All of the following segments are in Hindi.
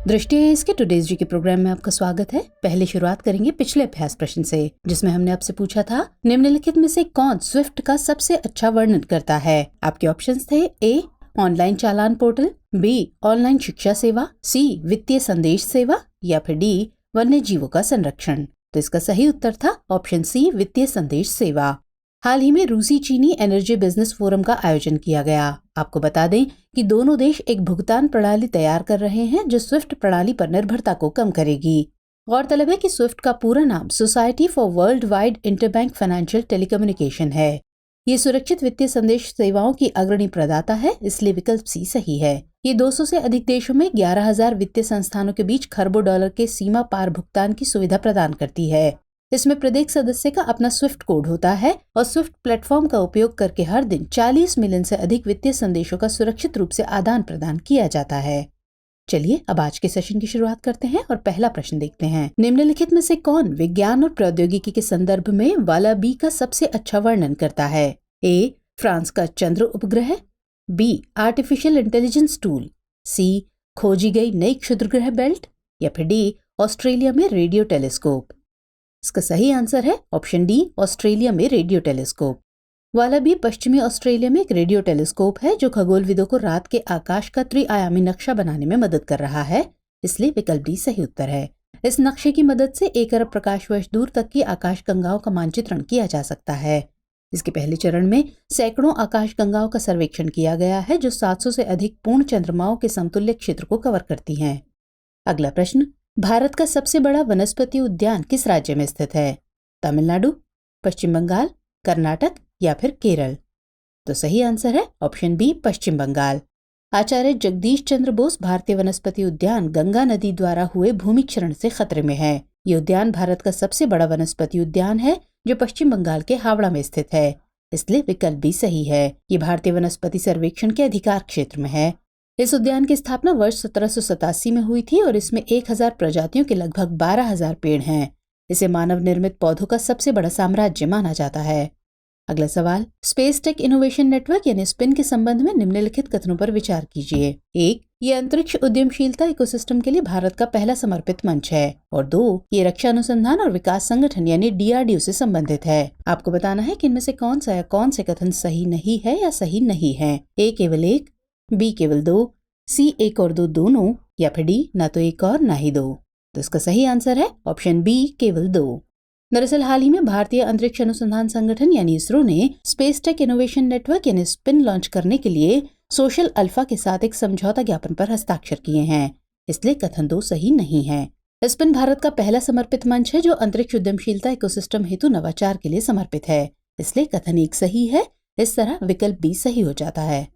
दृष्टि है इसके टुडेज जी के प्रोग्राम में आपका स्वागत है। पहले शुरुआत करेंगे पिछले अभ्यास प्रश्न से, जिसमें हमने आपसे पूछा था निम्नलिखित में से कौन स्विफ्ट का सबसे अच्छा वर्णन करता है। आपके ऑप्शंस थे ए ऑनलाइन चालान पोर्टल, बी ऑनलाइन शिक्षा सेवा, सी वित्तीय संदेश सेवा या फिर डी वन्य जीवों का संरक्षण। तो इसका सही उत्तर था ऑप्शन सी वित्तीय संदेश सेवा। हाल ही में रूसी चीनी एनर्जी बिजनेस फोरम का आयोजन किया गया। आपको बता दें कि दोनों देश एक भुगतान प्रणाली तैयार कर रहे हैं जो स्विफ्ट प्रणाली पर निर्भरता को कम करेगी। गौरतलब है कि स्विफ्ट का पूरा नाम society for world wide interbank financial telecommunication है। ये सुरक्षित वित्तीय संदेश सेवाओं की अग्रणी प्रदाता है, इसलिए विकल्प सी सही है। ये 200 से अधिक देशों में 11,000 वित्तीय संस्थानों के बीच खरबों डॉलर के सीमा पार भुगतान की सुविधा प्रदान करती है। इसमें प्रत्येक सदस्य का अपना स्विफ्ट कोड होता है और स्विफ्ट प्लेटफॉर्म का उपयोग करके हर दिन 40 मिलियन से अधिक वित्तीय संदेशों का सुरक्षित रूप से आदान प्रदान किया जाता है। चलिए अब आज के सेशन की शुरुआत करते हैं और पहला प्रश्न देखते हैं। निम्नलिखित में से कौन विज्ञान और प्रौद्योगिकी के संदर्भ में वाला बी का सबसे अच्छा वर्णन करता है। ए फ्रांस का चंद्र उपग्रह, बी आर्टिफिशियल इंटेलिजेंस टूल, सी खोजी गई नई क्षुद्रग्रह बेल्ट या फिर डी ऑस्ट्रेलिया में रेडियो टेलीस्कोप। इसका सही आंसर है ऑप्शन डी ऑस्ट्रेलिया में रेडियो टेलीस्कोप। वालाबी पश्चिमी ऑस्ट्रेलिया में एक रेडियो टेलीस्कोप है जो खगोलविदों को रात के आकाश का त्रिआयामी नक्शा बनाने में मदद कर रहा है, इसलिए विकल्प डी सही उत्तर है। इस नक्शे की मदद से 1 अरब प्रकाश वर्ष दूर तक की आकाश गंगाओं का मानचित्रण किया जा सकता है। इसके पहले चरण में सैकड़ों आकाश गंगाओं का सर्वेक्षण किया गया है जो 700 से अधिक पूर्ण चंद्रमाओं के समतुल्य क्षेत्र को कवर करती हैं। अगला प्रश्न, भारत का सबसे बड़ा वनस्पति उद्यान किस राज्य में स्थित है। तमिलनाडु, पश्चिम बंगाल, कर्नाटक या फिर केरल। तो सही आंसर है ऑप्शन बी पश्चिम बंगाल। आचार्य जगदीश चंद्र बोस भारतीय वनस्पति उद्यान गंगा नदी द्वारा हुए भूमि क्षरण से खतरे में है। ये उद्यान भारत का सबसे बड़ा वनस्पति उद्यान है जो पश्चिम बंगाल के हावड़ा में स्थित है, इसलिए विकल्प भी सही है। ये भारतीय वनस्पति सर्वेक्षण के अधिकार क्षेत्र में है। इस उद्यान की स्थापना वर्ष 1787 में हुई थी और इसमें 1000 प्रजातियों के लगभग 12,000 पेड़ हैं। इसे मानव निर्मित पौधों का सबसे बड़ा साम्राज्य माना जाता है। अगला सवाल, स्पेस टेक इनोवेशन नेटवर्क यानी स्पिन के संबंध में निम्नलिखित कथनों पर विचार कीजिए। 1. ये अंतरिक्ष उद्यमशीलता इकोसिस्टम के लिए भारत का पहला समर्पित मंच है और 2. ये रक्षा अनुसंधान और विकास संगठन यानी DRDO से संबंधित है। आपको बताना है कि इनमें से कौन सा या कौन से कथन सही नहीं है या सही नहीं है। ए केवल 1, बी केवल 2, सी 1 और 2 दोनों या फिर डी ना तो 1 और ना ही 2। तो इसका सही आंसर है ऑप्शन बी केवल 2। दरअसल हाल ही में भारतीय अंतरिक्ष अनुसंधान संगठन यानी इसरो ने स्पेस टेक इनोवेशन नेटवर्क यानी स्पिन लॉन्च करने के लिए सोशल अल्फा के साथ एक समझौता ज्ञापन पर हस्ताक्षर किए हैं, इसलिए कथन 2 सही नहीं है। स्पिन भारत का पहला समर्पित मंच है जो अंतरिक्ष उद्यमशीलता इकोसिस्टम हेतु नवाचार के लिए समर्पित है, इसलिए कथन 1 सही है। इस तरह विकल्प बी सही हो जाता है।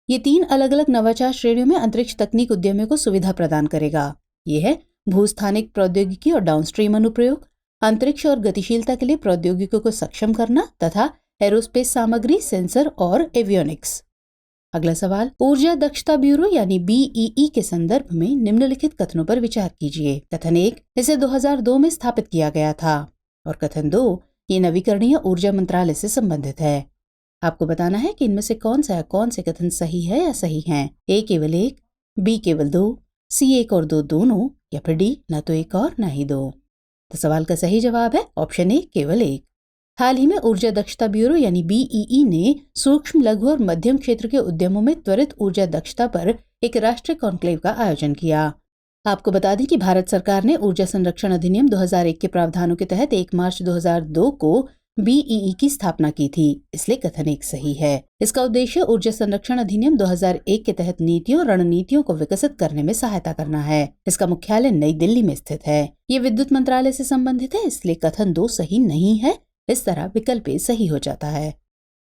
ये 3 अलग अलग नवाचार श्रेणियों में अंतरिक्ष तकनीक उद्यमियों को सुविधा प्रदान करेगा। ये है भूस्थानिक प्रौद्योगिकी और डाउनस्ट्रीम अनुप्रयोग, अंतरिक्ष और गतिशीलता के लिए प्रौद्योगिकियों को सक्षम करना तथा एरोस्पेस सामग्री, सेंसर और एवियोनिक्स। अगला सवाल, ऊर्जा दक्षता ब्यूरो यानी BEE के संदर्भ में निम्नलिखित कथनों पर विचार कीजिए। कथन 1, इसे 2002 में स्थापित किया गया था और कथन 2, ये नवीकरणीय ऊर्जा मंत्रालय से संबंधित है। आपको बताना है कि इनमें से कौन सा या कौन से कथन सही है या सही हैं। ए केवल 1, बी केवल 2, सी 1 और 2 दोनों या फिर डी ना तो 1 और ना ही 2। तो सवाल का सही जवाब है ऑप्शन ए केवल 1। हाल ही में ऊर्जा दक्षता ब्यूरो यानी BEE ने सूक्ष्म, लघु और मध्यम क्षेत्र के उद्यमों में त्वरित ऊर्जा दक्षता पर एक राष्ट्रीय कॉन्क्लेव का आयोजन किया। आपको बता दें कि भारत सरकार ने ऊर्जा संरक्षण अधिनियम 2001 के प्रावधानों के तहत 1 मार्च 2002 को BEE की स्थापना की थी, इसलिए कथन 1 सही है। इसका उद्देश्य ऊर्जा संरक्षण अधिनियम 2001 के तहत नीतियों और रणनीतियों को विकसित करने में सहायता करना है। इसका मुख्यालय नई दिल्ली में स्थित है। ये विद्युत मंत्रालय से संबंधित है, इसलिए कथन 2 सही नहीं है। इस तरह विकल्प ए सही हो जाता है।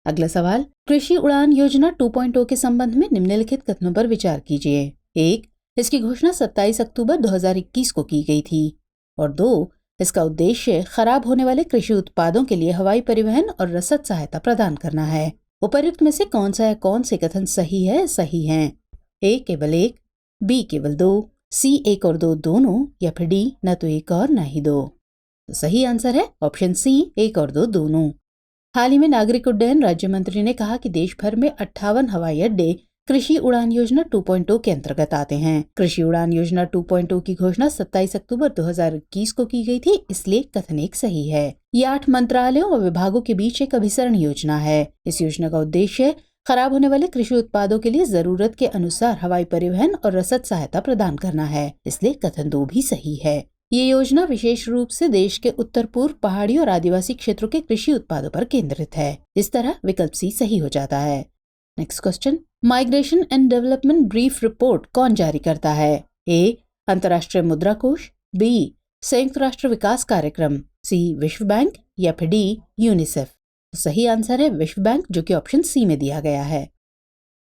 अगला सवाल, कृषि उड़ान योजना 2.0 के संबंध में निम्नलिखित कथनों पर विचार कीजिए। 1, इसकी घोषणा 27 अक्टूबर 2021 को की गई थी और 2, इसका उद्देश्य खराब होने वाले कृषि उत्पादों के लिए हवाई परिवहन और रसद सहायता प्रदान करना है। उपर्युक्त में से कौन सा या कौन से कथन सही है सही हैं। ए केवल 1, बी केवल 2, सी 1 और 2 दोनों या फिर डी न तो 1 और न ही 2। तो सही आंसर है ऑप्शन सी 1 और 2 दोनों। हाल ही में नागरिक उड्डयन राज्य मंत्री ने कहा कि देश भर में 58 हवाई अड्डे कृषि उड़ान योजना 2.0 के अंतर्गत आते हैं। कृषि उड़ान योजना 2.0 की घोषणा 27 अक्टूबर 2021 को की गई थी, इसलिए कथन एक सही है। ये 8 मंत्रालयों और विभागों के बीच एक अभिसरण योजना है। इस योजना का उद्देश्य खराब होने वाले कृषि उत्पादों के लिए जरूरत के अनुसार हवाई परिवहन और रसद सहायता प्रदान करना है, इसलिए कथन 2 भी सही है। ये योजना विशेष रूप से देश के उत्तर पूर्व, पहाड़ी और आदिवासी क्षेत्रों के कृषि उत्पादों पर केंद्रित है। इस तरह विकल्प सी सही हो जाता है। Next question, migration and development brief report कौन जारी करता है? ए, अंतर्राष्ट्रीय मुद्रा कोष, बी, संयुक्त राष्ट्र विकास कार्यक्रम, सी, विश्व बैंक, या फिर डी, यूनिसेफ। तो सही आंसर है विश्व बैंक, जो कि ऑप्शन सी में दिया गया है।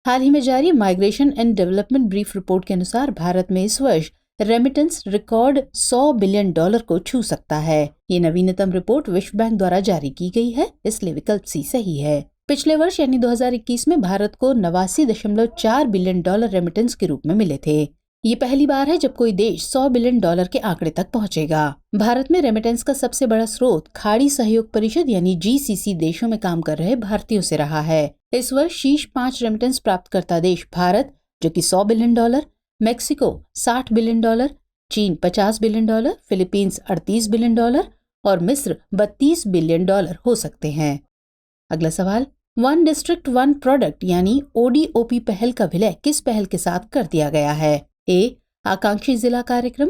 हाल ही में जारी migration and development brief report के अनुसार भारत में इस वर्ष रेमिटेंस रिकॉर्ड $100 बिलियन को छू सकता है। ये नवीनतम रिपोर्ट विश्व बैंक द्वारा जारी की गई है, इसलिए विकल्प सी सही है। पिछले वर्ष यानी 2021 में भारत को $89.4 बिलियन रेमिटेंस के रूप में मिले थे। ये पहली बार है जब कोई देश $100 बिलियन के आंकड़े तक पहुंचेगा। भारत में रेमिटेंस का सबसे बड़ा स्रोत खाड़ी सहयोग परिषद यानी GCC देशों में काम कर रहे भारतीयों से रहा है। इस वर्ष शीर्ष 5 रेमिटेंस प्राप्तकर्ता देश भारत, जो कि $100 बिलियन, मेक्सिको $60 बिलियन, चीन $50 बिलियन, फिलीपींस $38 बिलियन और मिस्र $32 बिलियन हो सकते हैं। अगला सवाल, वन डिस्ट्रिक्ट वन प्रोडक्ट यानी ODOP पहल का विलय किस पहल के साथ कर दिया गया है? ए, आकांक्षी जिला कार्यक्रम,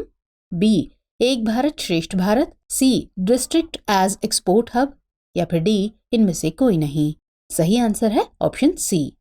बी, एक भारत श्रेष्ठ भारत, सी, डिस्ट्रिक्ट एज एक्सपोर्ट हब, या फिर डी, इनमें से कोई नहीं। सही आंसर है ऑप्शन सी।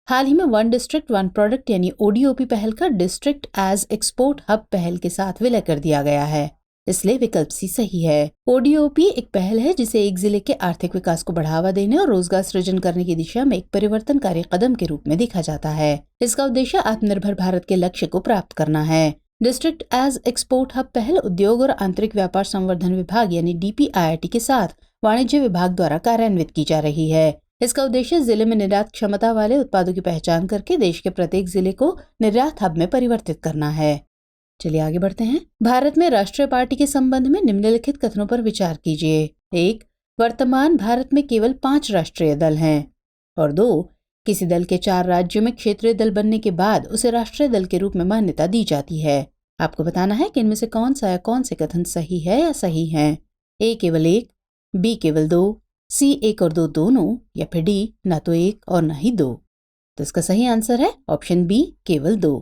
हाल ही में वन डिस्ट्रिक्ट वन प्रोडक्ट यानी ODOP पहल का डिस्ट्रिक्ट एज एक्सपोर्ट हब पहल के साथ विलय कर दिया गया है, इसलिए विकल्प सी सही है। ODOP एक पहल है जिसे एक जिले के आर्थिक विकास को बढ़ावा देने और रोजगार सृजन करने की दिशा में एक परिवर्तनकारी कदम के रूप में देखा जाता है। इसका उद्देश्य आत्मनिर्भर भारत के लक्ष्य को प्राप्त करना है। डिस्ट्रिक्ट एज एक्सपोर्ट हब पहल उद्योग और आंतरिक व्यापार संवर्धन विभाग यानी DPIIT के साथ वाणिज्य विभाग द्वारा कार्यान्वित की जा रही है। इसका उद्देश्य जिले में निर्यात क्षमता वाले उत्पादों की पहचान करके देश के प्रत्येक जिले को निर्यात हब में परिवर्तित करना है। चलिए आगे बढ़ते हैं। भारत में राष्ट्रीय पार्टी के संबंध में निम्नलिखित कथनों पर विचार कीजिए। 1, वर्तमान भारत में केवल 5 राष्ट्रीय दल हैं, और 2, किसी दल के 4 राज्यों में क्षेत्रीय दल बनने के बाद उसे राष्ट्रीय दल के रूप में मान्यता दी जाती है। आपको बताना है कि इनमें से कौन सा या कौन से कथन सही है या सही है। ए, केवल 1, बी, केवल 2, सी, 1 और 2 दोनों, या फिर डी, ना तो 1 और ना ही 2। तो इसका सही आंसर है ऑप्शन बी, केवल 2।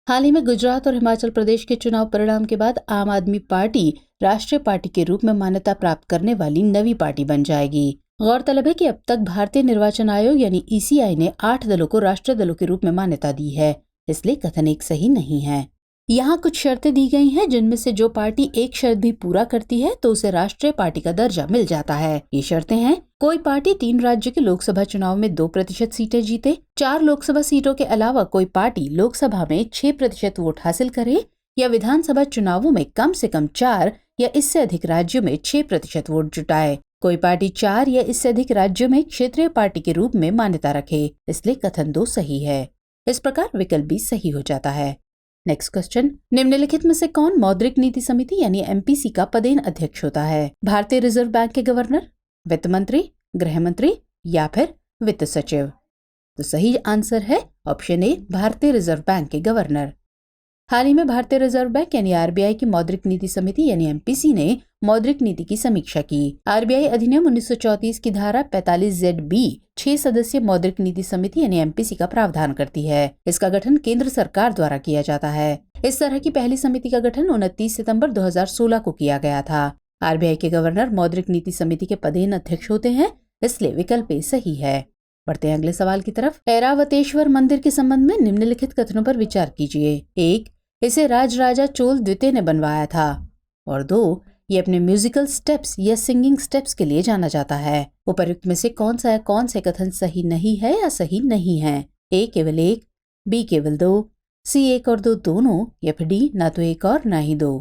हाल ही में गुजरात और हिमाचल प्रदेश के चुनाव परिणाम के बाद आम आदमी पार्टी राष्ट्रीय पार्टी के रूप में मान्यता प्राप्त करने वाली नवी पार्टी बन जाएगी। गौरतलब है कि अब तक भारतीय निर्वाचन आयोग यानी ECI ने 8 दलों को राष्ट्रीय दलों के रूप में मान्यता दी है, इसलिए कथन एक सही नहीं है। यहाँ कुछ शर्तें दी गई हैं, जिनमें से जो पार्टी एक शर्त भी पूरा करती है तो उसे राष्ट्रीय पार्टी का दर्जा मिल जाता है। ये शर्तें हैं, कोई पार्टी 3 राज्यों के लोकसभा चुनाव में 2% सीटें जीते, 4 लोकसभा सीटों के अलावा कोई पार्टी लोकसभा में 6% वोट हासिल करे, या विधानसभा चुनावों में कम से कम 4 या इससे अधिक राज्यों में 6% वोट जुटाए। कोई पार्टी 4 या इससे अधिक राज्यों में क्षेत्रीय पार्टी के रूप में मान्यता रखे, इसलिए कथन 2 सही है। इस प्रकार विकल्प भी सही हो जाता है। नेक्स्ट क्वेश्चन, निम्नलिखित में से कौन मौद्रिक नीति समिति यानी MPC का पदेन अध्यक्ष होता है? भारतीय रिजर्व बैंक के गवर्नर, वित्त मंत्री, गृह मंत्री, या फिर वित्त सचिव? तो सही आंसर है ऑप्शन ए, भारतीय रिजर्व बैंक के गवर्नर। हाल ही में भारतीय रिजर्व बैंक यानी RBI की मौद्रिक नीति समिति यानी MPC ने मौद्रिक नीति की समीक्षा की। RBI अधिनियम 1934 की धारा 45ZB 6 सदस्यीय मौद्रिक नीति समिति यानी MPC का प्रावधान करती है। इसका गठन केंद्र सरकार द्वारा किया जाता है। इस तरह की पहली समिति का गठन 29 सितंबर 2016 को किया गया था। RBI के गवर्नर मौद्रिक नीति समिति के पदेन अध्यक्ष होते हैं, इसलिए विकल्प ए सही है। बढ़ते हैं अगले सवाल की तरफ। ऐरावतेश्वर मंदिर के संबंध में निम्नलिखित कथनों पर विचार कीजिए। 1, इसे राजराजा चोल द्वितीय ने बनवाया था, और 2, ये अपने म्यूजिकल स्टेप्स या सिंगिंग स्टेप्स के लिए जाना जाता है। उपर्युक्त में से कौन सा या कौन से कथन सही नहीं है या सही नहीं है? ए, केवल 1, बी, केवल 2, सी, 1 और 2 दोनों, या फिर डी, ना तो 1 और ना ही 2।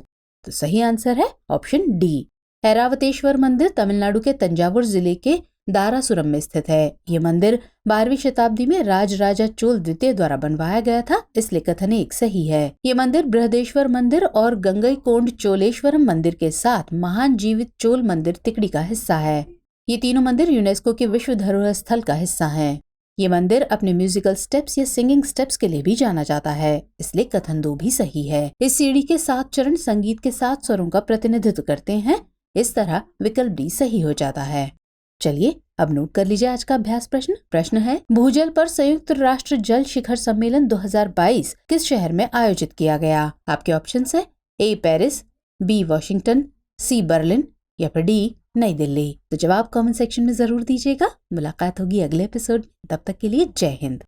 तो सही आंसर है ऑप्शन डी। ऐरावतेश्वर मंदिर तमिलनाडु के तंजावुर जिले के दारासुरम में स्थित है। ये मंदिर 12वीं शताब्दी में राजराजा चोल द्वितीय द्वारा बनवाया गया था, इसलिए कथन 1 सही है। ये मंदिर बृहदेश्वर मंदिर और गंगईकोंड चोलेश्वरम मंदिर के साथ महान जीवित चोल मंदिर तिकड़ी का हिस्सा है। ये तीनों मंदिर यूनेस्को के विश्व धरोहर स्थल का हिस्सा हैं। ये मंदिर अपने म्यूजिकल स्टेप्स या सिंगिंग स्टेप्स के लिए भी जाना जाता है, इसलिए कथन 2 भी सही है। इस सीढ़ी के 7 चरण संगीत के 7 स्वरों का प्रतिनिधित्व करते हैं, इस तरह विकल्प डी सही हो जाता है। चलिए अब नोट कर लीजिए आज का अभ्यास प्रश्न। प्रश्न है, भूजल पर संयुक्त राष्ट्र जल शिखर सम्मेलन 2022 किस शहर में आयोजित किया गया? आपके ऑप्शंस है ए पेरिस, बी वॉशिंगटन, सी बर्लिन या फिर डी नई दिल्ली। तो जवाब कमेंट सेक्शन में जरूर दीजिएगा। मुलाकात होगी अगले एपिसोड में, तब तक के लिए जय हिंद।